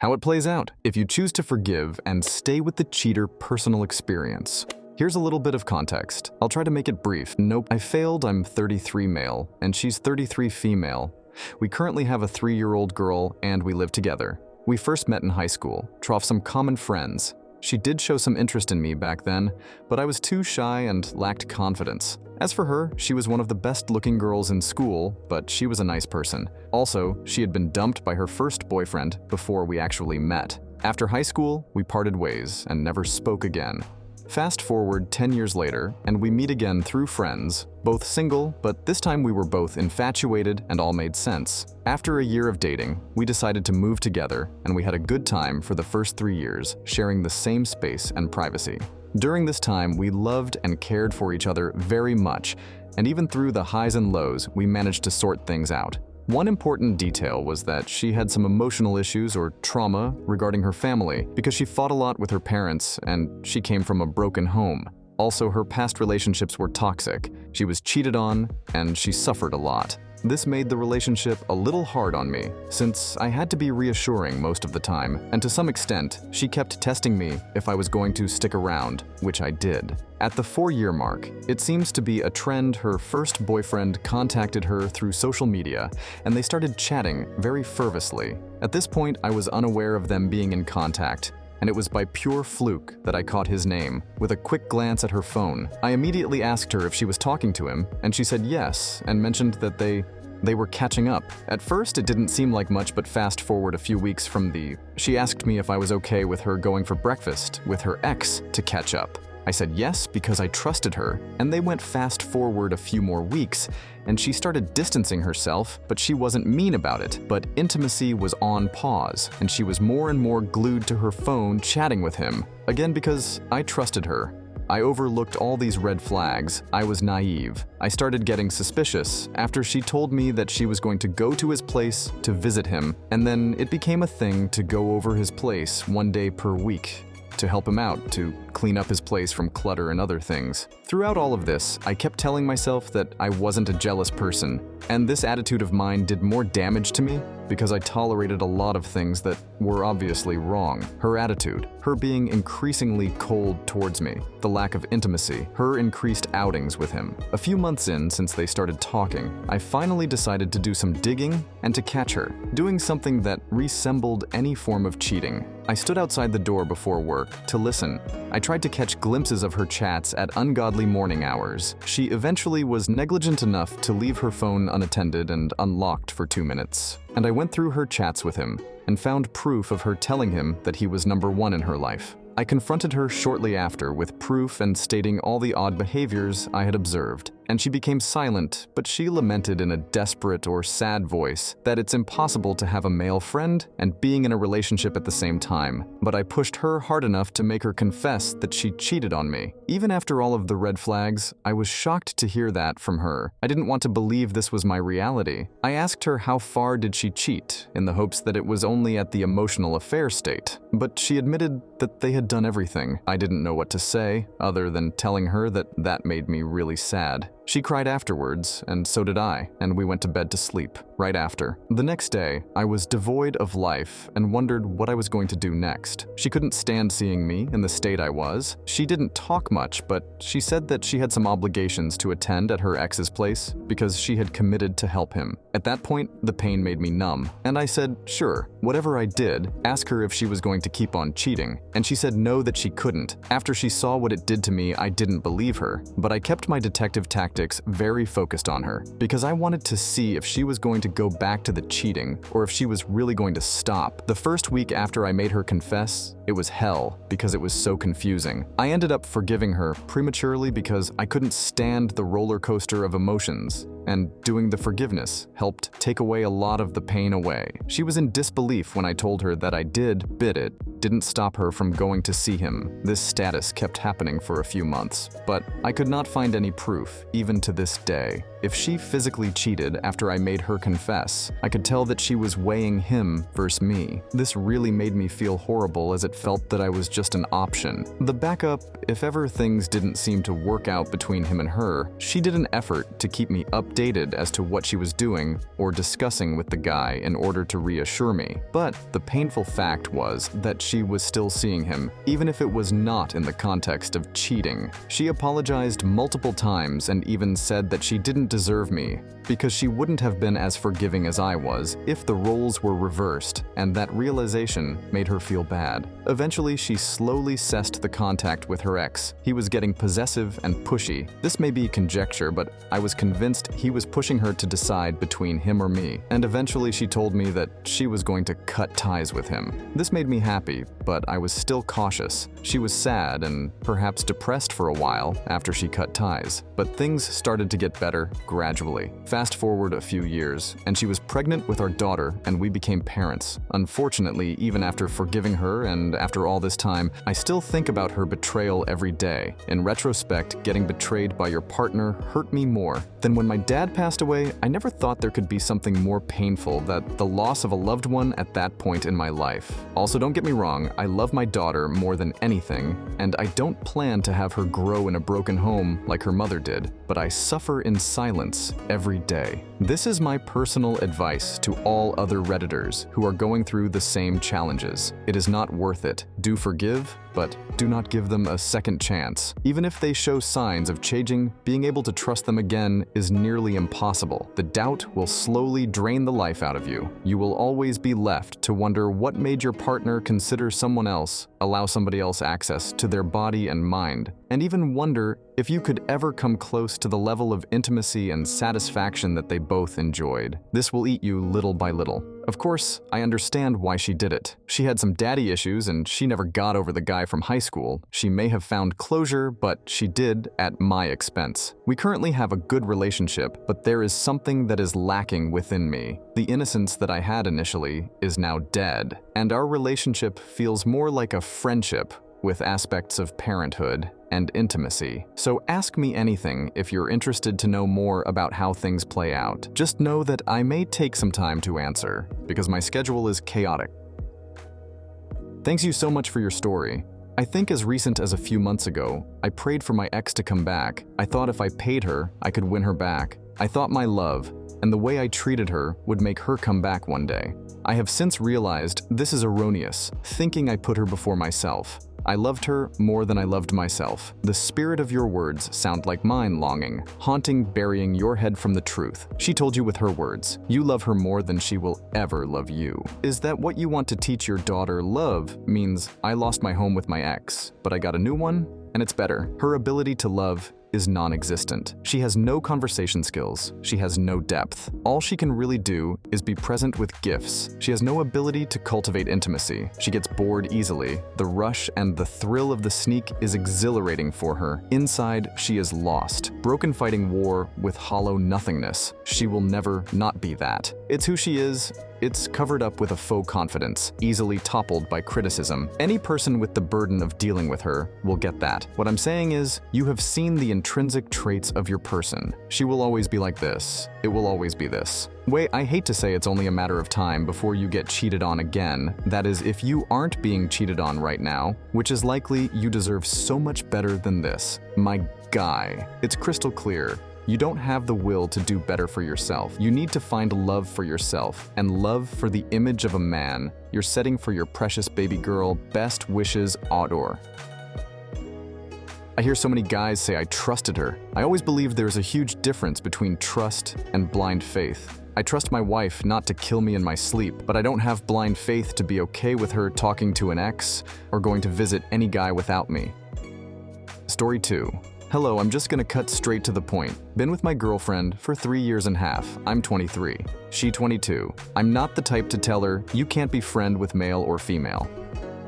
How it plays out if you choose to forgive and stay with the cheater personal experience. Here's a little bit of context. I'll try to make it brief. Nope, I failed. I'm 33 male, and she's 33 female. We currently have a 3-year-old girl, and we live together. We first met in high school, trough some common friends. She did show some interest in me back then, but I was too shy and lacked confidence. As for her, she was one of the best-looking girls in school, but she was a nice person. Also, she had been dumped by her first boyfriend before we actually met. After high school, we parted ways and never spoke again. Fast forward 10 years later, and we meet again through friends, both single, but this time we were both infatuated and all made sense. After a year of dating, we decided to move together, and we had a good time for the first 3 years, sharing the same space and privacy. During this time, we loved and cared for each other very much, and even through the highs and lows, we managed to sort things out. One important detail was that she had some emotional issues or trauma regarding her family because she fought a lot with her parents and she came from a broken home. Also, her past relationships were toxic. She was cheated on and she suffered a lot. This made the relationship a little hard on me, since I had to be reassuring most of the time, and to some extent, she kept testing me if I was going to stick around, which I did. At the 4-year mark, it seems to be a trend her first boyfriend contacted her through social media, and they started chatting very fervently. At this point, I was unaware of them being in contact, and it was by pure fluke that I caught his name. With a quick glance at her phone, I immediately asked her if she was talking to him, and she said yes, and mentioned that they were catching up. At first, it didn't seem like much, but fast forward a few weeks she asked me if I was okay with her going for breakfast with her ex to catch up. I said yes because I trusted her, and they went fast forward a few more weeks, and she started distancing herself, but she wasn't mean about it. But intimacy was on pause, and she was more and more glued to her phone chatting with him. Again, because I trusted her. I overlooked all these red flags. I was naive. I started getting suspicious after she told me that she was going to go to his place to visit him, and then it became a thing to go over his place 1 day per week to help him out, to clean up his place from clutter and other things. Throughout all of this, I kept telling myself that I wasn't a jealous person, and this attitude of mine did more damage to me because I tolerated a lot of things that were obviously wrong. Her attitude, her being increasingly cold towards me, the lack of intimacy, her increased outings with him. A few months in since they started talking, I finally decided to do some digging and to catch her, doing something that resembled any form of cheating. I stood outside the door before work to listen. I tried to catch glimpses of her chats at ungodly morning hours. She eventually was negligent enough to leave her phone unattended and unlocked for 2 minutes. And I went through her chats with him and found proof of her telling him that he was number one in her life. I confronted her shortly after with proof and stating all the odd behaviors I had observed, and she became silent, but she lamented in a desperate or sad voice that it's impossible to have a male friend and being in a relationship at the same time. But I pushed her hard enough to make her confess that she cheated on me. Even after all of the red flags, I was shocked to hear that from her. I didn't want to believe this was my reality. I asked her how far did she cheat, in the hopes that it was only at the emotional affair state, but she admitted that they had done everything. I didn't know what to say, other than telling her that made me really sad. She cried afterwards, and so did I, and we went to bed to sleep right after. The next day, I was devoid of life and wondered what I was going to do next. She couldn't stand seeing me in the state I was. She didn't talk much, but she said that she had some obligations to attend at her ex's place because she had committed to help him. At that point, the pain made me numb, and I said, sure, whatever I did, ask her if she was going to keep on cheating. And she said no, that she couldn't. After she saw what it did to me, I didn't believe her, but I kept my detective tactics very focused on her because I wanted to see if she was going to go back to the cheating or if she was really going to stop. The first week after I made her confess, it was hell because it was so confusing. I ended up forgiving her prematurely because I couldn't stand the roller coaster of emotions, and doing the forgiveness helped take away a lot of the pain away. She was in disbelief when I told her that I bid it, didn't stop her from going to see him. This status kept happening for a few months, but I could not find any proof, even to this day. If she physically cheated after I made her confess, I could tell that she was weighing him versus me. This really made me feel horrible as it felt that I was just an option. The backup, if ever things didn't seem to work out between him and her, she did an effort to keep me updated stated as to what she was doing or discussing with the guy in order to reassure me. But the painful fact was that she was still seeing him, even if it was not in the context of cheating. She apologized multiple times and even said that she didn't deserve me because she wouldn't have been as forgiving as I was if the roles were reversed, and that realization made her feel bad. Eventually, she slowly cessed the contact with her ex. He was getting possessive and pushy. This may be conjecture, but I was convinced he was pushing her to decide between him or me, and eventually she told me that she was going to cut ties with him. This made me happy, but I was still cautious. She was sad and perhaps depressed for a while after she cut ties, but things started to get better gradually. Fast forward a few years, and she was pregnant with our daughter, and we became parents. Unfortunately, even after forgiving her and after all this time, I still think about her betrayal every day. In retrospect, getting betrayed by your partner hurt me more. Then when my dad passed away, I never thought there could be something more painful than the loss of a loved one at that point in my life. Also, don't get me wrong, I love my daughter more than anything, and I don't plan to have her grow in a broken home like her mother did, but I suffer in silence every day. This is my personal advice to all other Redditors who are going through the same challenges. It is not worth it. Do forgive, but do not give them a second chance. Even if they show signs of changing, being able to trust them again is nearly impossible. The doubt will slowly drain the life out of you. You will always be left to wonder what made your partner consider someone else, allow somebody else access to their body and mind, and even wonder if you could ever come close to the level of intimacy and satisfaction that they both enjoyed. This will eat you little by little. Of course, I understand why she did it. She had some daddy issues and she never got over the guy from high school. She may have found closure, but she did at my expense. We currently have a good relationship, but there is something that is lacking within me. The innocence that I had initially is now dead, and our relationship feels more like a friendship with aspects of parenthood and intimacy. So ask me anything if you're interested to know more about how things play out. Just know that I may take some time to answer, because my schedule is chaotic. Thanks you so much for your story. I think as recent as a few months ago, I prayed for my ex to come back. I thought if I paid her, I could win her back. I thought my love and the way I treated her would make her come back one day. I have since realized this is erroneous, thinking I put her before myself. I loved her more than I loved myself. The spirit of your words sound like mine longing, haunting, burying your head from the truth. She told you with her words, you love her more than she will ever love you. Is that what you want to teach your daughter? Love means I lost my home with my ex, but I got a new one, and it's better. Her ability to love is non-existent. She has no conversation skills. She has no depth. All she can really do is be present with gifts. She has no ability to cultivate intimacy. She gets bored easily. The rush and the thrill of the sneak is exhilarating for her. Inside, she is lost. Broken fighting war with hollow nothingness. She will never not be that. It's who she is. It's covered up with a faux confidence, easily toppled by criticism. Any person with the burden of dealing with her will get that. What I'm saying is, you have seen the intrinsic traits of your person. She will always be like this. It will always be this. Wait, I hate to say it's only a matter of time before you get cheated on again. That is, if you aren't being cheated on right now, which is likely you deserve so much better than this. My guy, it's crystal clear. You don't have the will to do better for yourself. You need to find love for yourself and love for the image of a man you're setting for your precious baby girl. Best wishes, Audor. I hear so many guys say I trusted her. I always believed there's a huge difference between trust and blind faith. I trust my wife not to kill me in my sleep, but I don't have blind faith to be okay with her talking to an ex or going to visit any guy without me. Story 2. Hello, I'm just gonna cut straight to the point. Been with my girlfriend for 3.5 years. I'm 23. She 22. I'm not the type to tell her, you can't be friend with male or female.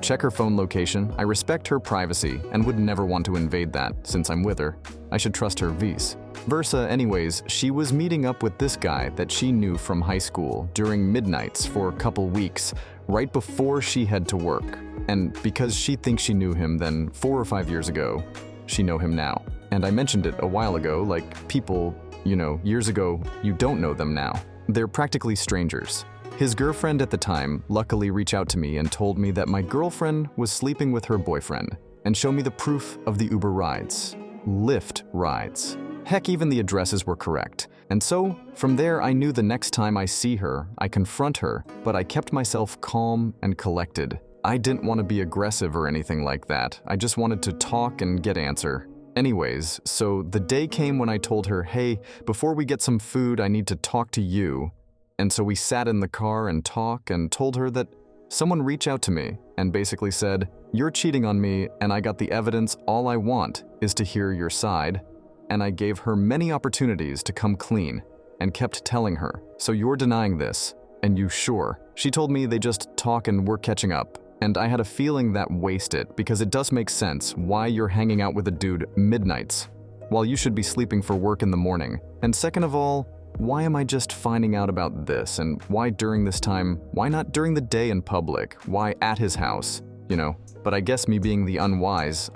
Check her phone location. I respect her privacy and would never want to invade that since I'm with her. I should trust her vice versa. Anyways, she was meeting up with this guy that she knew from high school during midnights for a couple weeks, right before she had to work. And because she thinks she knew him then 4 or 5 years ago, she know him now. And I mentioned it a while ago, like people, years ago, you don't know them now. They're practically strangers. His girlfriend at the time luckily reached out to me and told me that my girlfriend was sleeping with her boyfriend and show me the proof of the Uber rides. Lyft rides. Heck, even the addresses were correct. And so, from there, I knew the next time I see her, I confront her, but I kept myself calm and collected. I didn't want to be aggressive or anything like that. I just wanted to talk and get answer. Anyways, so the day came when I told her, hey, before we get some food, I need to talk to you. And so we sat in the car and talked and told her that someone reached out to me and basically said, you're cheating on me and I got the evidence, all I want is to hear your side. And I gave her many opportunities to come clean and kept telling her, so you're denying this, and you sure? She told me they just talk and we're catching up. And I had a feeling that wasted because it does make sense why you're hanging out with a dude midnights while you should be sleeping for work in the morning. And second of all, why am I just finding out about this and why during this time? Why not during the day in public? Why at his house? You know, but I guess me being the unwise,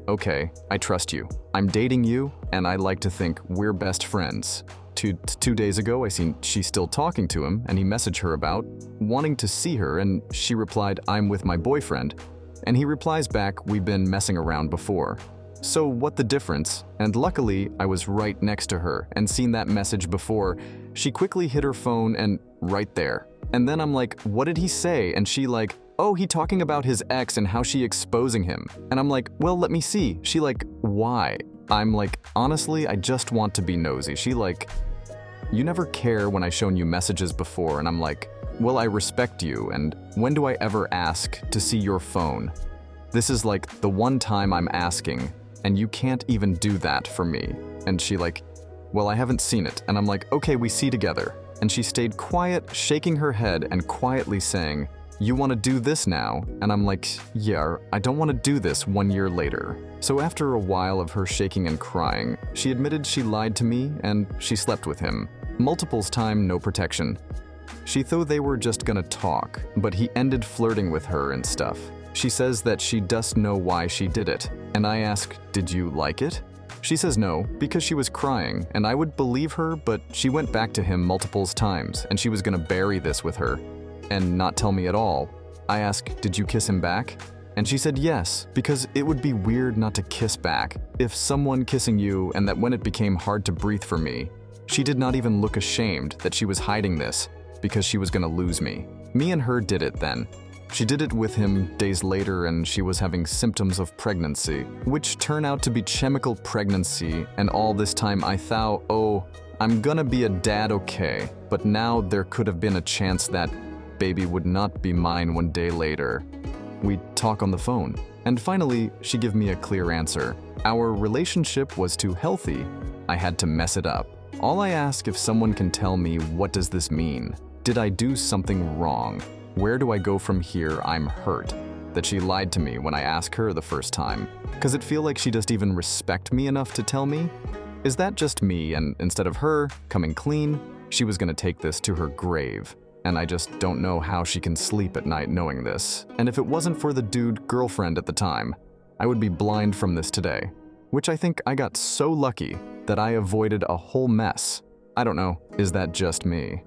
okay, I trust you. I'm dating you and I like to think we're best friends. Two days ago, I seen she's still talking to him and he messaged her about wanting to see her and she replied, I'm with my boyfriend. And he replies back, we've been messing around before. So what the difference? And luckily, I was right next to her and seen that message before. She quickly hit her phone and right there. And then I'm like, what did he say? And she like, oh, he talking about his ex and how she exposing him. And I'm like, well, let me see. She like, why? I'm like, honestly, I just want to be nosy. She like, you never care when I shown you messages before. And I'm like, well, I respect you. And when do I ever ask to see your phone? This is like the one time I'm asking and you can't even do that for me. And she like, well, I haven't seen it. And I'm like, okay, we see together. And she stayed quiet, shaking her head and quietly saying, you want to do this now? And I'm like, yeah, I don't want to do this 1 year later. So after a while of her shaking and crying, she admitted she lied to me and she slept with him. Multiples time, no protection. She thought they were just gonna talk, but he ended flirting with her and stuff. She says that she does know why she did it. And I ask, did you like it? She says no, because she was crying, and I would believe her, but she went back to him multiples times, and she was gonna bury this with her and not tell me at all. I asked, did you kiss him back? And she said yes, because it would be weird not to kiss back. If someone kissing you and that when it became hard to breathe for me, she did not even look ashamed that she was hiding this because she was gonna lose me. Me and her did it then. She did it with him days later and she was having symptoms of pregnancy, which turned out to be chemical pregnancy, and all this time I thought, oh, I'm gonna be a dad, okay, but now there could have been a chance that baby would not be mine 1 day later. We talk on the phone, and finally, she gave me a clear answer. Our relationship was too healthy. I had to mess it up. All I ask if someone can tell me, what does this mean? Did I do something wrong? Where do I go from here? I'm hurt that she lied to me when I asked her the first time. Cause it feel like she doesn't even respect me enough to tell me? Is that just me, and instead of her coming clean, she was gonna take this to her grave? And I just don't know how she can sleep at night knowing this. And if it wasn't for the dude girlfriend at the time, I would be blind from this today. Which I think I got so lucky that I avoided a whole mess. I don't know, is that just me?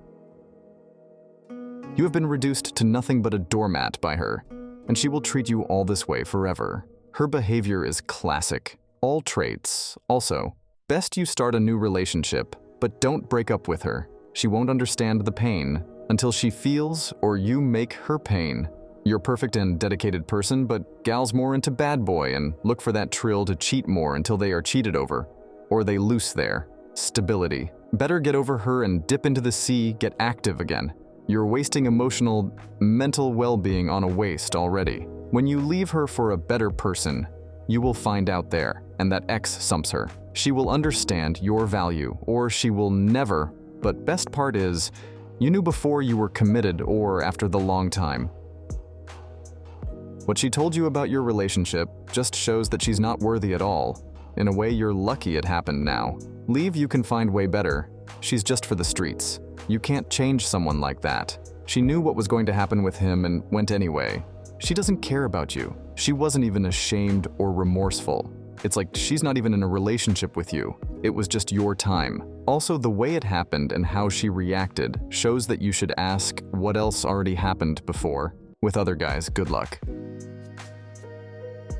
You have been reduced to nothing but a doormat by her, and she will treat you all this way forever. Her behavior is classic. All traits. Also, best you start a new relationship, but don't break up with her. She won't understand the pain until she feels or you make her pain. You're perfect and dedicated person, but gals more into bad boy and look for that trill to cheat more until they are cheated over, or they loose there. Stability. Better get over her and dip into the sea, get active again. You're wasting emotional, mental well-being on a waste already. When you leave her for a better person, you will find out there, and that ex sumps her. She will understand your value, or she will never, but best part is, you knew before you were committed or after the long time. What she told you about your relationship just shows that she's not worthy at all. In a way, you're lucky it happened now. Leave, you can find way better. She's just for the streets. You can't change someone like that. She knew what was going to happen with him and went anyway. She doesn't care about you. She wasn't even ashamed or remorseful. It's like she's not even in a relationship with you. It was just your time. Also, the way it happened and how she reacted shows that you should ask what else already happened before. With other guys, good luck.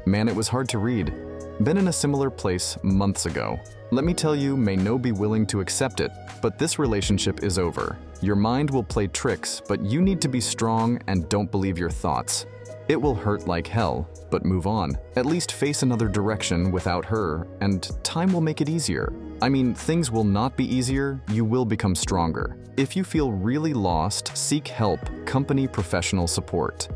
Man, it was hard to read. Been in a similar place months ago. Let me tell you, may no be willing to accept it, but this relationship is over. Your mind will play tricks, but you need to be strong and don't believe your thoughts. It will hurt like hell, but move on. At least face another direction without her, and time will make it easier. I mean, things will not be easier, you will become stronger. If you feel really lost, seek help, company professional support.